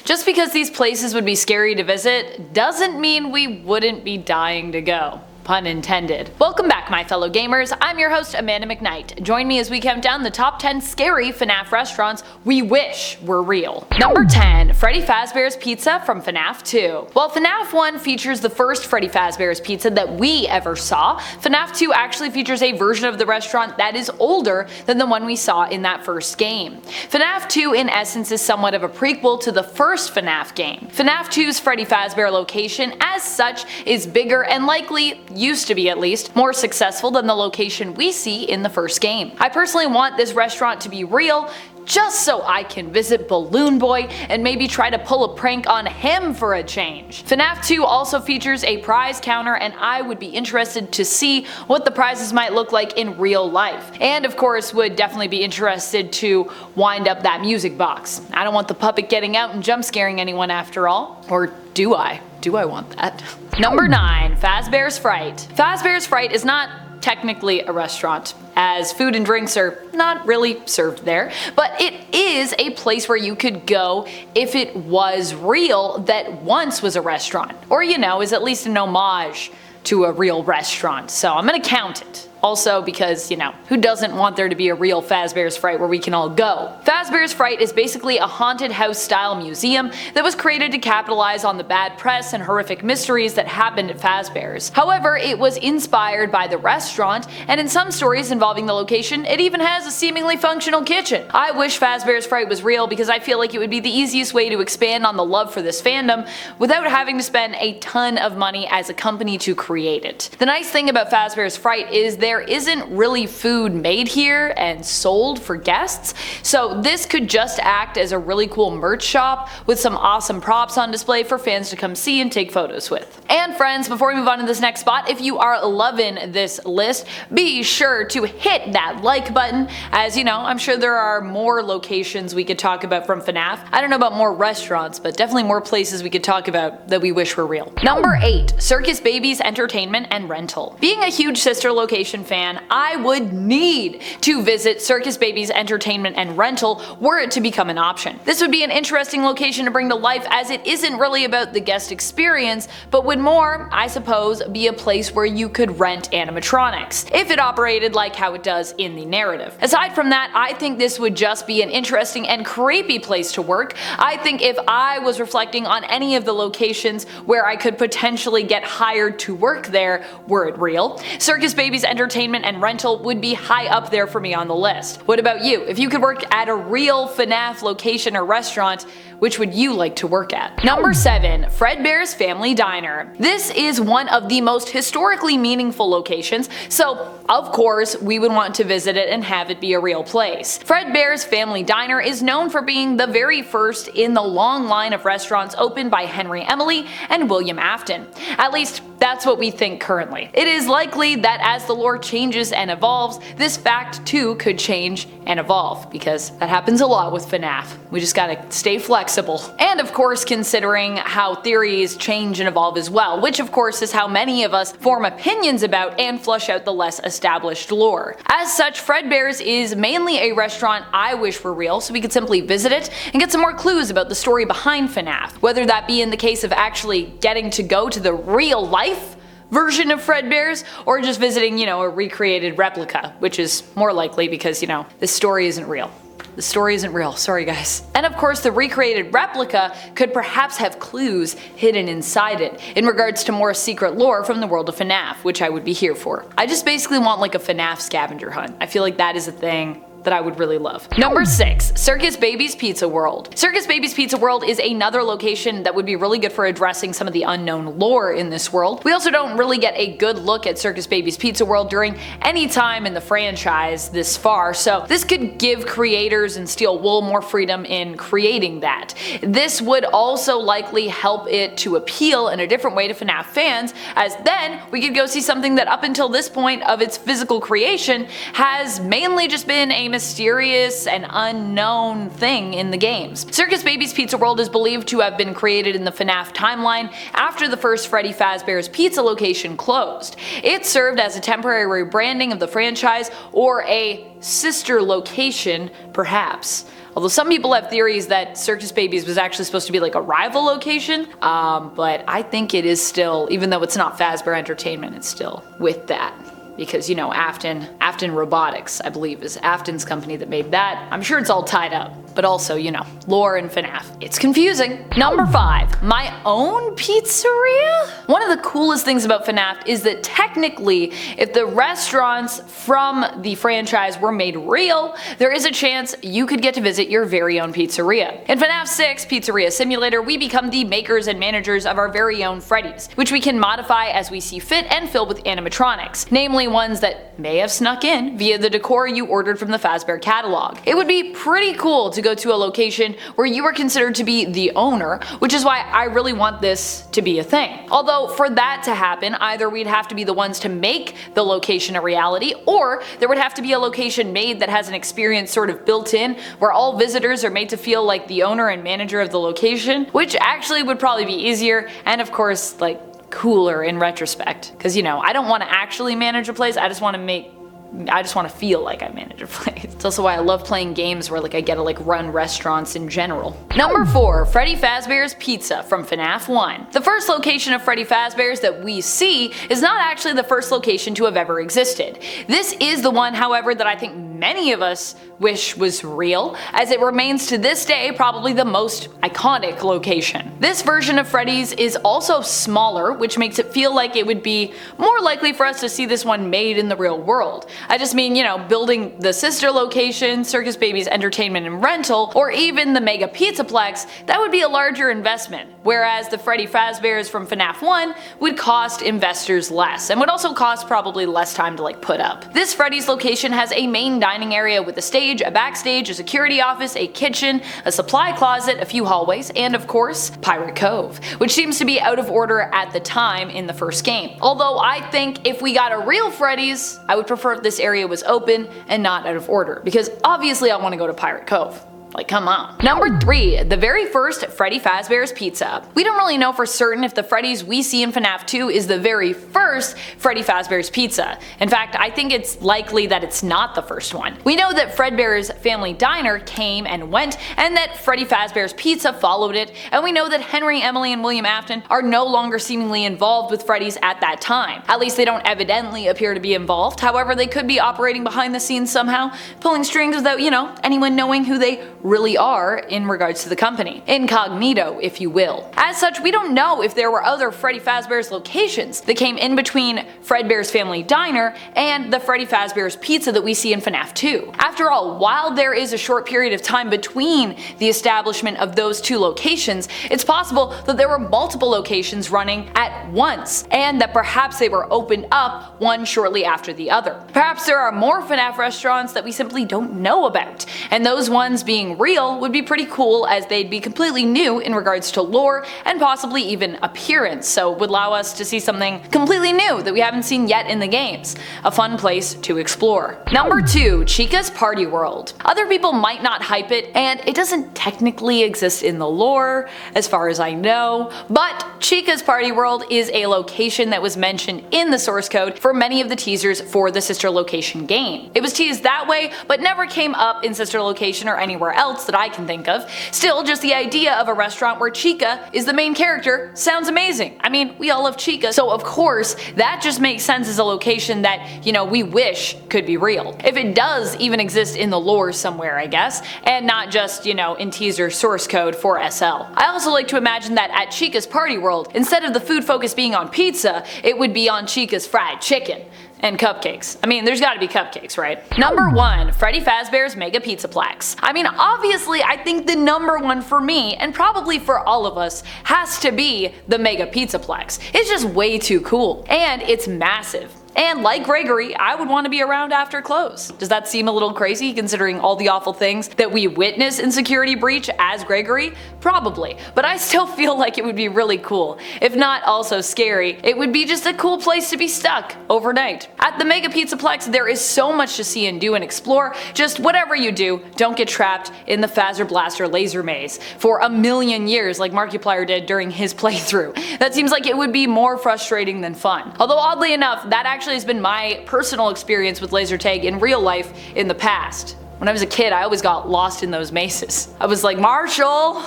Just because these places would be scary to visit doesn't mean we wouldn't be dying to go. Pun intended. Welcome back, my fellow gamers. I'm your host, Amanda McKnight. Join me as we count down the top 10 scary FNAF restaurants we wish were real. Number 10. Freddy Fazbear's Pizza from FNAF 2. While FNAF 1 features the first Freddy Fazbear's Pizza that we ever saw, FNAF 2 actually features a version of the restaurant that is older than the one we saw in that first game. FNAF 2 in essence is somewhat of a prequel to the first FNAF game. FNAF 2's Freddy Fazbear location, as such, is bigger and likely, used to be at least, more successful than the location we see in the first game. I personally want this restaurant to be real, just so I can visit Balloon Boy and maybe try to pull a prank on him for a change. FNAF 2 also features a prize counter, and I would be interested to see what the prizes might look like in real life. And of course would definitely be interested to wind up that music box. I don't want the puppet getting out and jump scaring anyone after all. Or do I? Do I want that? Number 9. Fazbear's Fright. Fazbear's Fright is not technically a restaurant, as food and drinks are not really served there, but it is a place where you could go if it was real that once was a restaurant, or is at least an homage to a real restaurant, so I'm gonna count it. Also because, who doesn't want there to be a real Fazbear's Fright where we can all go? Fazbear's Fright is basically a haunted house style museum that was created to capitalize on the bad press and horrific mysteries that happened at Fazbear's. However, it was inspired by the restaurant, and in some stories involving the location, it even has a seemingly functional kitchen. I wish Fazbear's Fright was real because I feel like it would be the easiest way to expand on the love for this fandom without having to spend a ton of money as a company to create it. The nice thing about Fazbear's Fright is there isn't really food made here and sold for guests, so this could just act as a really cool merch shop with some awesome props on display for fans to come see and take photos with. And friends, before we move on to this next spot, if you are loving this list, be sure to hit that like button, as I'm sure there are more locations we could talk about from FNAF. I don't know about more restaurants, but definitely more places we could talk about that we wish were real. Number 8. Circus Baby's Entertainment and Rental. Being a huge sister location fan, I would need to visit Circus Baby's Entertainment and Rental were it to become an option. This would be an interesting location to bring to life, as it isn't really about the guest experience, but would more, I suppose, be a place where you could rent animatronics, if it operated like how it does in the narrative. Aside from that, I think this would just be an interesting and creepy place to work. I think if I was reflecting on any of the locations where I could potentially get hired to work there, were it real, Circus Baby's Entertainment and Rental would be high up there for me on the list. What about you? If you could work at a real FNAF location or restaurant, which would you like to work at? Number 7. Fredbear's Family Diner. This is one of the most historically meaningful locations, so of course we would want to visit it and have it be a real place. Fredbear's Family Diner is known for being the very first in the long line of restaurants opened by Henry Emily and William Afton. At least that's what we think currently. It is likely that as the lore changes and evolves, this fact too could change and evolve, because that happens a lot with FNAF. We just gotta stay flexible. And of course considering how theories change and evolve as well, which of course is how many of us form opinions about and flush out the less established lore. As such, Fredbear's is mainly a restaurant I wish were real, so we could simply visit it and get some more clues about the story behind FNAF. Whether that be in the case of actually getting to go to the real life version of Fredbear's, or just visiting, a recreated replica, which is more likely because, this story isn't real. The story isn't real, sorry guys. And of course the recreated replica could perhaps have clues hidden inside it in regards to more secret lore from the world of FNAF, which I would be here for. I just basically want like a FNAF scavenger hunt. I feel like that is a thing that I would really love. Number 6. Circus Baby's Pizza World. Circus Baby's Pizza World is another location that would be really good for addressing some of the unknown lore in this world. We also don't really get a good look at Circus Baby's Pizza World during any time in the franchise this far, so this could give creators and Steel Wool more freedom in creating that. This would also likely help it to appeal in a different way to FNAF fans, as then we could go see something that up until this point of its physical creation has mainly just been a mysterious and unknown thing in the games. Circus Baby's Pizza World is believed to have been created in the FNAF timeline after the first Freddy Fazbear's Pizza location closed. It served as a temporary rebranding of the franchise, or a sister location, perhaps. Although some people have theories that Circus Babies was actually supposed to be like a rival location, but I think it is still, even though it's not Fazbear Entertainment, it's still with that. Because, you know, Afton Robotics, I believe, is Afton's company that made that. I'm sure it's all tied up. But also, you know, lore and FNAF. It's confusing. Number 5, my own pizzeria? One of the coolest things about FNAF is that technically, if the restaurants from the franchise were made real, there is a chance you could get to visit your very own pizzeria. In FNAF 6 Pizzeria Simulator, we become the makers and managers of our very own Freddy's, which we can modify as we see fit and fill with animatronics, namely ones that may have snuck in via the decor you ordered from the Fazbear catalog. It would be pretty cool to go to a location where you are considered to be the owner, which is why I really want this to be a thing. Although for that to happen, either we'd have to be the ones to make the location a reality, or there would have to be a location made that has an experience sort of built in where all visitors are made to feel like the owner and manager of the location, which actually would probably be easier and of course like cooler in retrospect. Because, you know, I don't want to actually manage a place, I just want to feel like I manage a place. It's also why I love playing games where like I get to like run restaurants in general. Number 4, Freddy Fazbear's Pizza from FNAF 1. The first location of Freddy Fazbear's that we see is not actually the first location to have ever existed. This is the one, however, that I think many of us wish was real, as it remains to this day probably the most iconic location. This version of Freddy's is also smaller, which makes it feel like it would be more likely for us to see this one made in the real world. I just mean, you know, building the sister location, Circus Babies Entertainment and Rental, or even the Mega Pizzaplex, that would be a larger investment, whereas the Freddy Fazbear's from FNAF 1 would cost investors less, and would also cost probably less time to like put up. This Freddy's location has a main dining area with a stage, a backstage, a security office, a kitchen, a supply closet, a few hallways, and of course, Pirate Cove, which seems to be out of order at the time in the first game. Although I think if we got a real Freddy's, I would prefer if this area was open and not out of order, because obviously I want to go to Pirate Cove. Like, come on. Number 3, the very first Freddy Fazbear's Pizza. We don't really know for certain if the Freddy's we see in FNAF 2 is the very first Freddy Fazbear's Pizza. In fact, I think it's likely that it's not the first one. We know that Fredbear's Family Diner came and went, and that Freddy Fazbear's Pizza followed it, and we know that Henry, Emily, and William Afton are no longer seemingly involved with Freddy's at that time. At least they don't evidently appear to be involved. However, they could be operating behind the scenes somehow, pulling strings without, you know, anyone knowing who they really are in regards to the company. Incognito, if you will. As such, we don't know if there were other Freddy Fazbear's locations that came in between Fredbear's Family Diner and the Freddy Fazbear's Pizza that we see in FNAF 2. After all, while there is a short period of time between the establishment of those two locations, it's possible that there were multiple locations running at once, and that perhaps they were opened up one shortly after the other. Perhaps there are more FNAF restaurants that we simply don't know about, and those ones being real would be pretty cool, as they'd be completely new in regards to lore and possibly even appearance, so it would allow us to see something completely new that we haven't seen yet in the games. A fun place to explore. Number 2, Chica's Party World. Other people might not hype it, and it doesn't technically exist in the lore, as far as I know, but Chica's Party World is a location that was mentioned in the source code for many of the teasers for the sister location game. It was teased that way, but never came up in sister location or anywhere else that I can think of. Still, just the idea of a restaurant where Chica is the main character sounds amazing. I mean, we all love Chica, so of course that just makes sense as a location that, you know, we wish could be real. If it does even exist in the lore somewhere, I guess, and not just, you know, in teaser source code for SL. I also like to imagine that at Chica's Party World, instead of the food focus being on pizza, it would be on Chica's fried chicken. And cupcakes. I mean, there's gotta be cupcakes, right? Number 1, Freddy Fazbear's Mega Pizzaplex. I mean, obviously, I think the number one for me, and probably for all of us, has to be the Mega Pizzaplex. It's just way too cool. And it's massive. And like Gregory, I would want to be around after close. Does that seem a little crazy considering all the awful things that we witness in Security Breach as Gregory? Probably, but I still feel like it would be really cool. If not also scary, it would be just a cool place to be stuck overnight. At the Mega Pizzaplex, there is so much to see and do and explore. Just whatever you do, don't get trapped in the Phaser Blaster laser maze for a million years like Markiplier did during his playthrough. That seems like it would be more frustrating than fun. Although oddly enough, that actually has been my personal experience with laser tag in real life in the past. When I was a kid, I always got lost in those mazes. I was like, Marshall,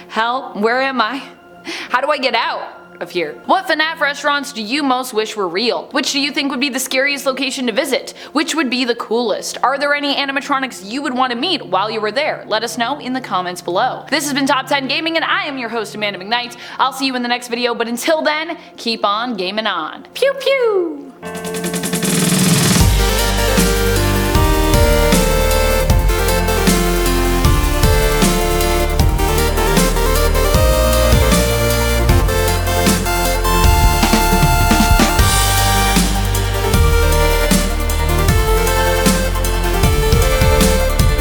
help, where am I? How do I get out of here? What FNAF restaurants do you most wish were real? Which do you think would be the scariest location to visit? Which would be the coolest? Are there any animatronics you would want to meet while you were there? Let us know in the comments below. This has been Top 10 Gaming, and I am your host, Amanda McKnight. I'll see you in the next video, but until then, keep on gaming on. Pew pew!